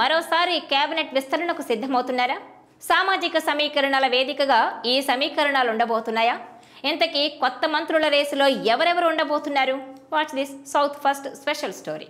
మరోసారి కేబినెట్ విస్తరణకు సిద్ధమవుతున్నారా? సామాజిక సమీకరణాల వేదికగా ఈ సమీకరణాలు ఉండబోతున్నాయా? ఇంతకీ కొత్త మంత్రుల రేసులో ఎవరెవరు ఉండబోతున్నారు? Watch this South first special story.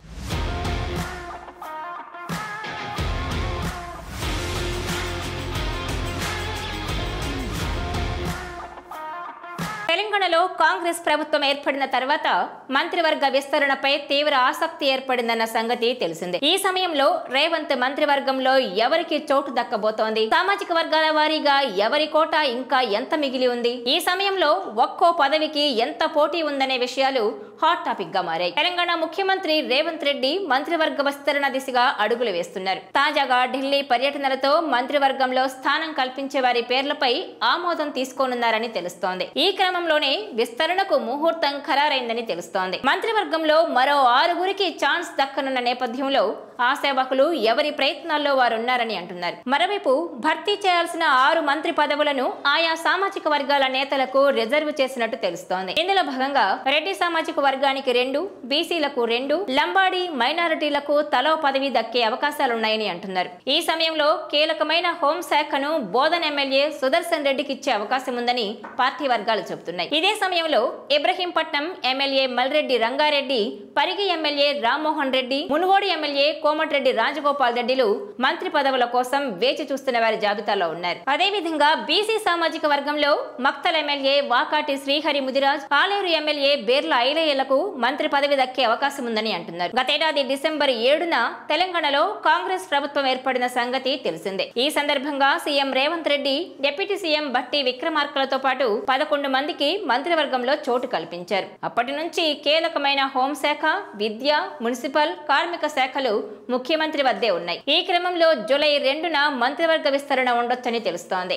తెలంగాణలో కాంగ్రెస్ ప్రభుత్వం ఏర్పడిన తర్వాత మంత్రివర్గ విస్తరణపై తీవ్ర ఆసక్తి ఏర్పడిందన్న సంగతి తెలిసిందే. ఈ సమయంలో రేవంత్ మంత్రివర్గంలో ఎవరికి చోటు దక్కబోతోంది? సామాజిక వర్గాల వారీగా ఎవరి కోటా ఇంకా ఎంత మిగిలి ఉంది? ఈ సమయంలో ఒక్కో పదవికి ఎంత పోటీ ఉందనే విషయాలు హాట్ టాపిక్ గా మారాయి. తెలంగాణ ముఖ్యమంత్రి రేవంత్ రెడ్డి మంత్రివర్గ విస్తరణ దిశగా అడుగులు వేస్తున్నారు. తాజాగా ఢిల్లీ పర్యటనలతో మంత్రివర్గంలో స్థానం కల్పించే వారి పేర్లపై ఆమోదం తీసుకోనున్నారని తెలుస్తోంది. ఈ క్రమంలోనే విస్తరణకు ముహూర్తం ఖరారైందని తెలుస్తోంది. మంత్రివర్గంలో మరో 6గురికి ఛాన్స్ దక్కనున్న నేపథ్యంలో ఆశావహులు ఎవరి ప్రయత్నాల్లో వారున్నారని అంటున్నారు. మరోవైపు భర్తీ చేయాల్సిన 6 మంత్రి పదవులను ఆయా సామాజిక వర్గాల నేతలకు రిజర్వ్ చేసినట్టు తెలుస్తోంది. ఇందులో భాగంగా రెడ్డి సామాజిక వర్గానికి 2, బీసీలకు 2, లంబాడి మైనారిటీలకు తలో పదవి దక్కే అవకాశాలున్నాయని అంటున్నారు. ఈ సమయంలో కీలకమైన హోంశాఖను బోధన ఎమ్మెల్యే సుదర్శన్ రెడ్డికి ఇచ్చే అవకాశం ఉందని పార్టీ వర్గాలు చెబుతున్నాయి. ఇదే సమయంలో Ibrahimpatnam MLA Malreddy Rangareddy, Parigi MLA Rammohan Reddy, Munugode MLA Komatireddy Rajagopal రెడ్డిలు మంత్రి పదవుల కోసం వేచి చూస్తున్న వారి జాబితాలో ఉన్నారు. అదేవిధంగా బీసీ సామాజిక వర్గంలో మక్తల్ ఎమ్మెల్యే వాకాటి శ్రీహరి ముదిరాజ్, ఆలేరు ఎమ్మెల్యే బేర్ల ఐలయ్యలకు మంత్రి పదవి దక్కే అవకాశం ఉందని అంటున్నారు. గతేడాది డిసెంబర్ 7న తెలంగాణలో కాంగ్రెస్ ప్రభుత్వం ఏర్పడిన సంగతి తెలిసిందే. ఈ సందర్భంగా CM Revanth Reddy deputy CM బట్టి విక్రమార్కలతో పాటు 11 మందికి మంత్రివర్గంలో చోటు కల్పించారు. అప్పటి నుంచి కీలకమైన హోంశాఖ, విద్య, మున్సిపల్, కార్మిక శాఖలు ముఖ్యమంత్రి వద్దే ఉన్నాయి. ఈ క్రమంలో జూలై 2న మంత్రివర్గ విస్తరణ ఉండొచ్చని తెలుస్తోంది.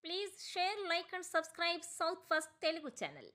Please share, like and subscribe south first Telugu channel.